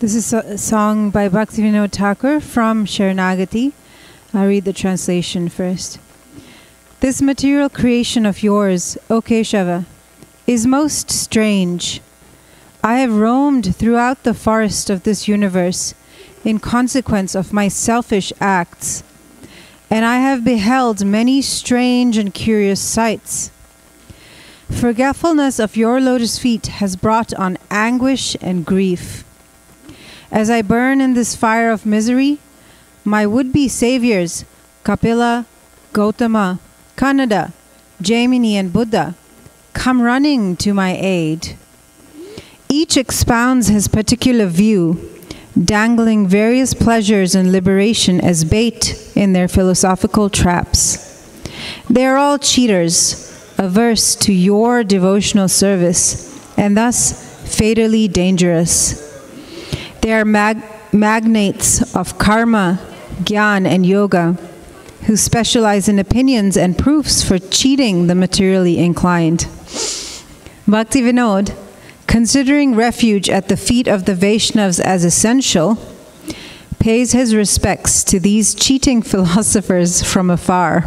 This is a song by Bhaktivinoda Thakur from Sharanagati. I'll read the translation first. This material creation of yours, O Keshava, is most strange. I have roamed throughout the forest of this universe in consequence of my selfish acts, and I have beheld many strange and curious sights. Forgetfulness of your lotus feet has brought on anguish and grief. As I burn in this fire of misery, my would-be saviors, Kapila, Gautama, Kanada, Jaimini, and Buddha, come running to my aid. Each expounds his particular view, dangling various pleasures and liberation as bait in their philosophical traps. They are all cheaters, averse to your devotional service, and thus fatally dangerous. They are magnates of karma, gyan, and yoga, who specialize in opinions and proofs for cheating the materially inclined. Bhaktivinoda, considering refuge at the feet of the Vaishnavas as essential, pays his respects to these cheating philosophers from afar.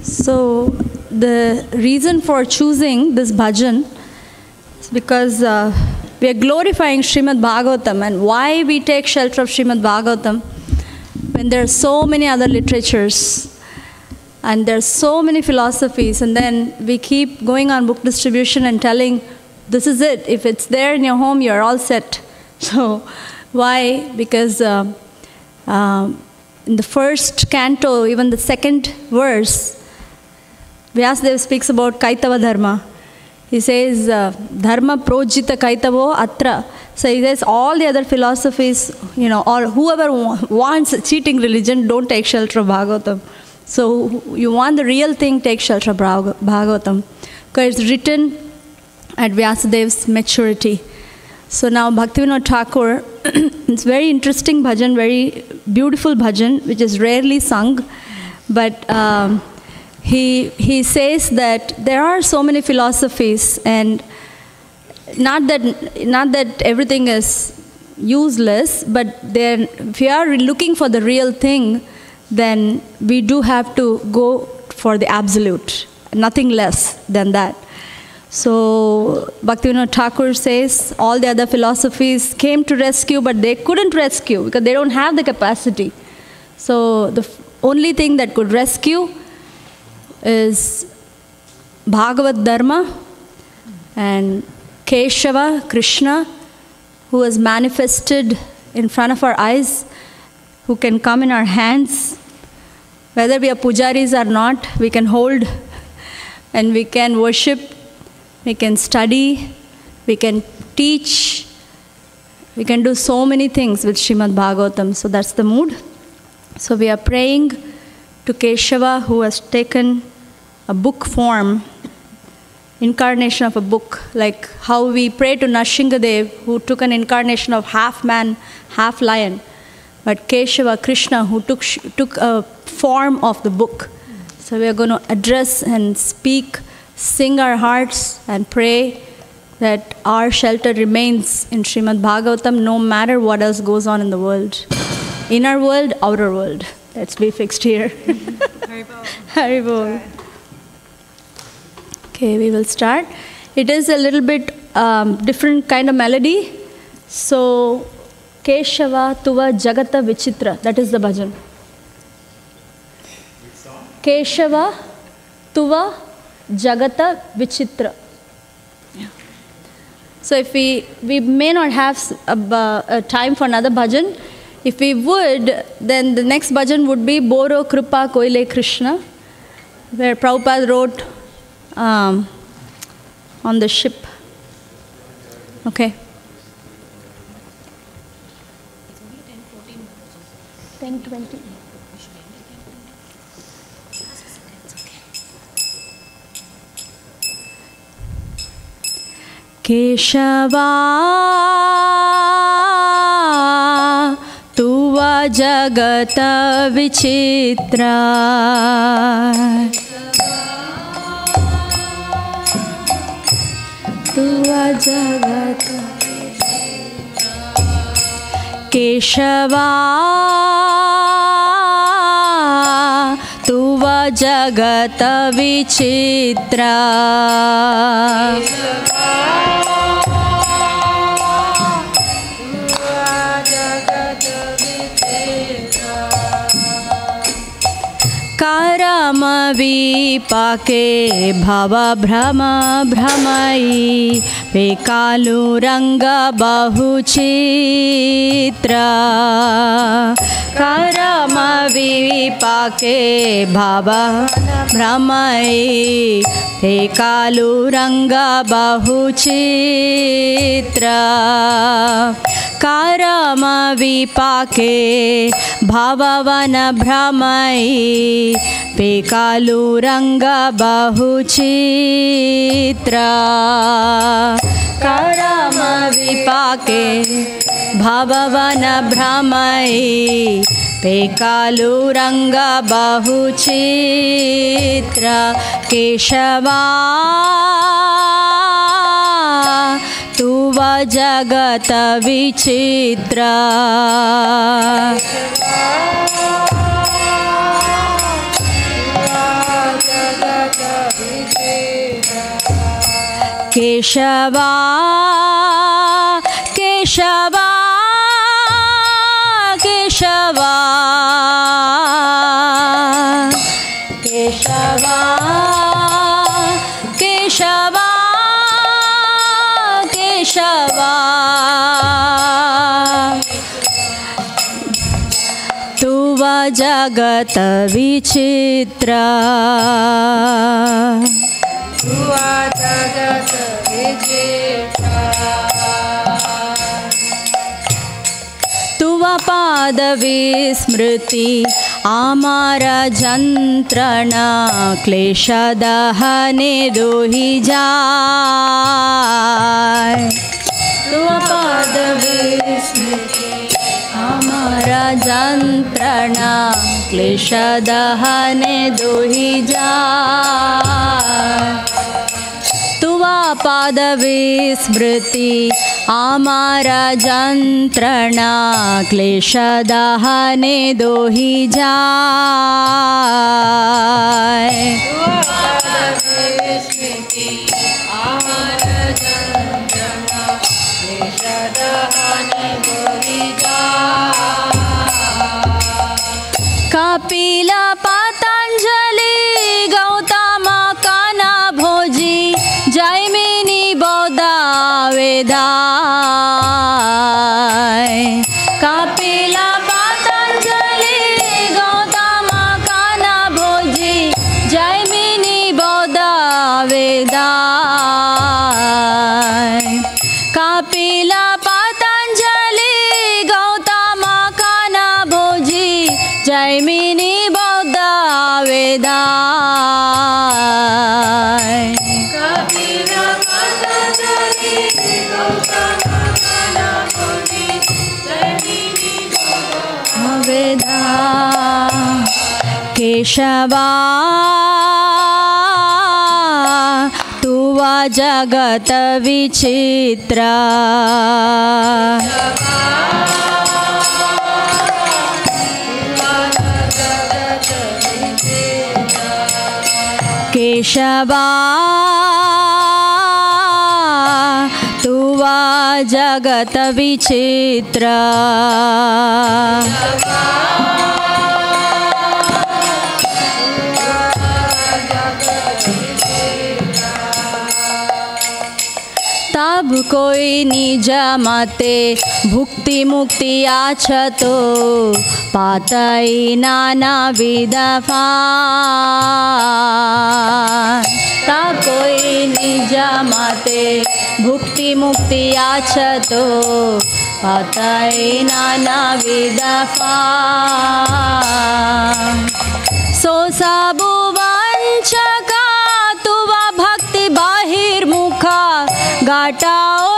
So the reason for choosing this bhajan is because we are glorifying Srimad Bhagavatam, and why we take shelter of Srimad Bhagavatam when there are so many other literatures and there are so many philosophies, and then we keep going on book distribution and telling, this is it, if it's there in your home, you're all set. So why? Because in the first canto, even the second verse, Vyasadeva speaks about Kaitava Dharma. He says, Dharma projita Kaitavo atra. So he says, all the other philosophies, or whoever wants a cheating religion, don't take shelter of Bhagavatam. So you want the real thing, take shelter of Bhagavatam. Because it's written at Vyasadeva's maturity. So now Bhaktivinoda Thakur, it's very interesting bhajan, very beautiful bhajan, which is rarely sung. But he says that there are so many philosophies, and not that everything is useless, but then if we are looking for the real thing, then we do have to go for the absolute, nothing less than that. So Bhaktivinoda Thakur says all the other philosophies came to rescue, but they couldn't rescue because they don't have the capacity. So the only thing that could rescue is Bhagavad Dharma and Keshava, Krishna, who has manifested in front of our eyes, who can come in our hands. Whether we are pujaris or not, we can hold and we can worship, we can study, we can teach, we can do so many things with Srimad Bhagavatam. So that's the mood. So we are praying to Keshava, who has taken a book form, incarnation of a book, like how we pray to Nrsimhadev, who took an incarnation of half man, half lion. But Keshava, Krishna, who took a form of the book. So we are going to address and speak, sing our hearts, and pray that our shelter remains in Srimad Bhagavatam, no matter what else goes on in the world. Inner world, outer world. Let's be fixed here. Haribol. Haribol. Okay, we will start. It is a little bit different kind of melody. So, Keshava Tuva Jagata Vichitra. That is the bhajan. Keshava Tuva Jagata Vichitra. Yeah. So if we may not have a time for another bhajan. If we would, then the next bhajan would be Boro Kripa Koile Krishna, where Prabhupada wrote on the ship. Okay. 10-20. Keshava Tuva जगत विचित्रा तुवा जगत केशवा तुवा जगत विचित्रा करम विपाके भव भ्रम भ्रमयी पेकालु रंग बहुचित्र करम विपाके भव भ्रमयी पेकालु रंग बहुचित्र करम विपाके भववन भ्रमयी पेकालु रंग बहुचित्र करम विपाके भववन भ्रमयी पेकालु रंग बहुचित्र केशवा तुव जगत विचित्रा केशवा केशवा केशवा केशवा केशवा केशवा तुव जगत विचित्रा तुवा जगत विचित्रा तुवा पाद विस्मृति आमार जंत्रणा क्लेश दहने दोहि जाय तुवा पाद विस्मृति आमार जंत्रणा क्लेश दहने दोहि जाय तुवा पाद विस्मृति आमार जंत्रणा क्लेश दहने दोहि जाय कपिल पतंजलि गौतम काना भोजी जैमिनी बौद्ध वेदाय कपिल पतंजलि गौतम काना भोजी जैमिनी बौद्ध वेदाय कपिल पतंजलि गौतम काना भोजी जैमिनी बौद्ध वेदाय कपिल पतंजलि गौतम काना भोजी जैमिनी बौद्ध वेदाय केशवा तुवा जगत विचित्रा केशवा तुवा जगत विचित्रा तब कोई निज मते भुक्ति मुक्ति आछतो पातई नाना विध फान तब कोई निज मते भुक्ति मुक्ति आछतो पातई नाना विध फान सो सबु वंचका तुवा भक्ति बाहिर्मुखा घटाओ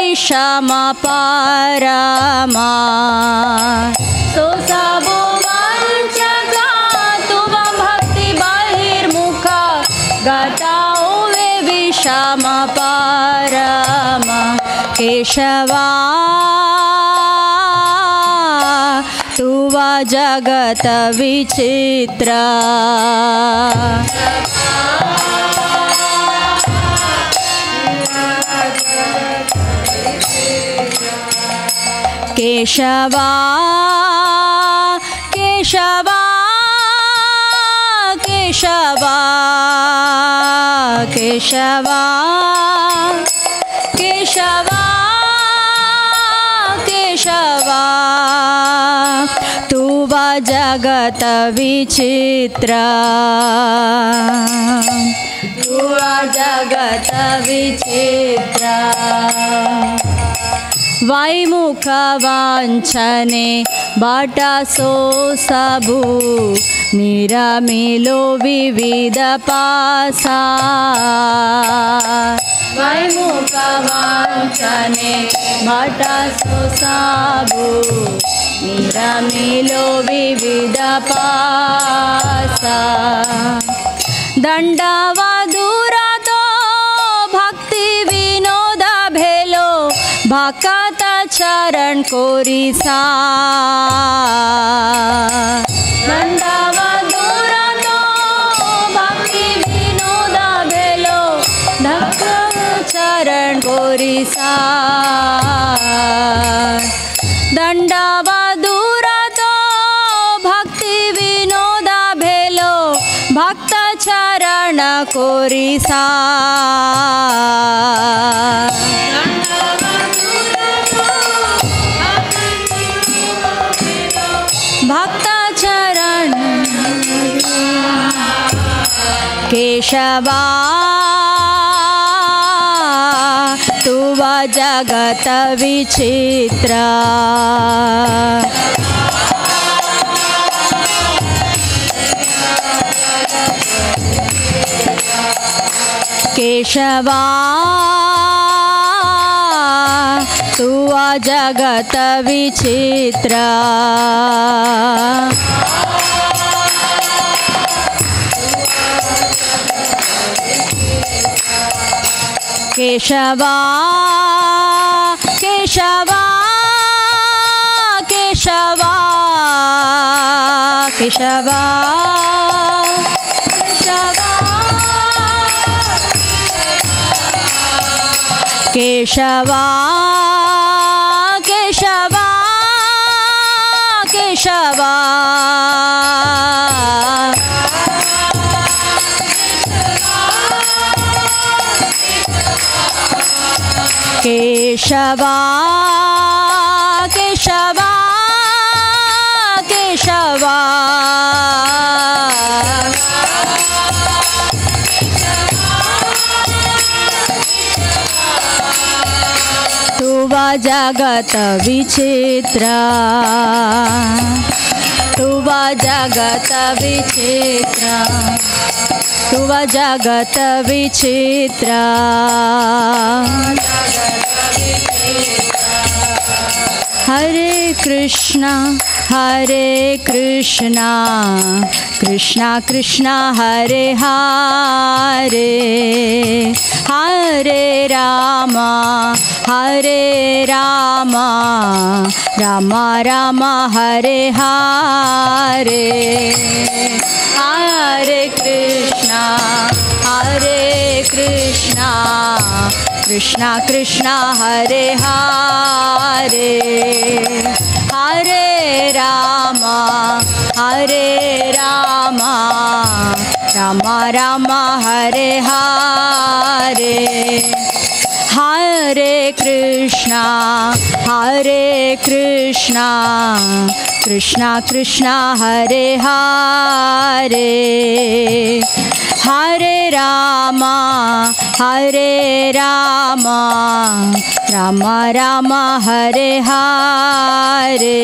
विषम परमा सो सबो वंचका तुम भक्ति बहिर्मुखा गताओ वे विषम परमा केशवा तुव जगत विचित्र केशवा केशवा केशवा केशवा केशवा केशवा तुव जगत विचित्र तुव जगत विचित्र वैमुख वांछने बाटासो सबु निरमिलो विविध पासा वैमुख वांछने बाटासो सबु निरमिलो विविध पासा दंडवदुरतो भक्ति विनोद भेलो भक्त चरण कोरिसा दंडवदुरतो भक्ति विनोद भेलो भक्त चरण कोरिसा दंडवदुरतो भक्ति विनोद भेलो भक्त चरण कोरिसा भक्त चरण केशवा तुव जगत विचित्र केशवा तुव जगत विचित्र केशवा केशवा केशवा केशवा केशवा केशवा केशवा केशवा केशवा केशवा तुव जगत विचित्र तुव जगत विचित्र तुव जगत विचित्र हरे कृष्णा कृष्णा कृष्णा हरे हरे हरे राम राम राम हरे हरे हरे कृष्णा कृष्णा कृष्णा हरे हरे हरे राम राम राम हरे हरे हरे कृष्णा कृष्णा कृष्णा हरे हरे हरे राम राम राम हरे हरे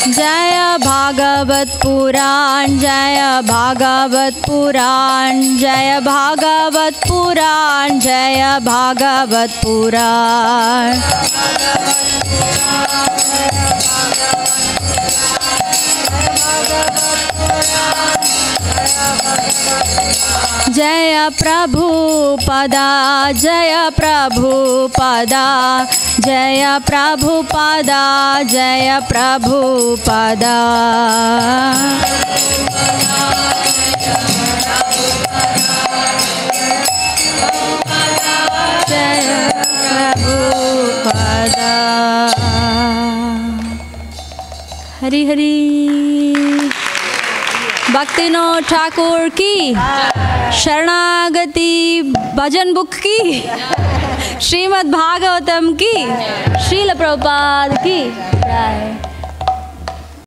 जय भागवत पुराण, जय भागवत पुराण, जय भागवत पुराण, जय भागवत पुराण। जय प्रभुपदा, जय प्रभुपदा, जय प्रभुपदा, जय प्रभुपदा। जय प्रभुपदा। हरि हरि। भक्तिविनोद ठाकुर की, शरणागति भजन बुक की, श्रीमद् भागवतम की, श्रील प्रभुपाद की जय।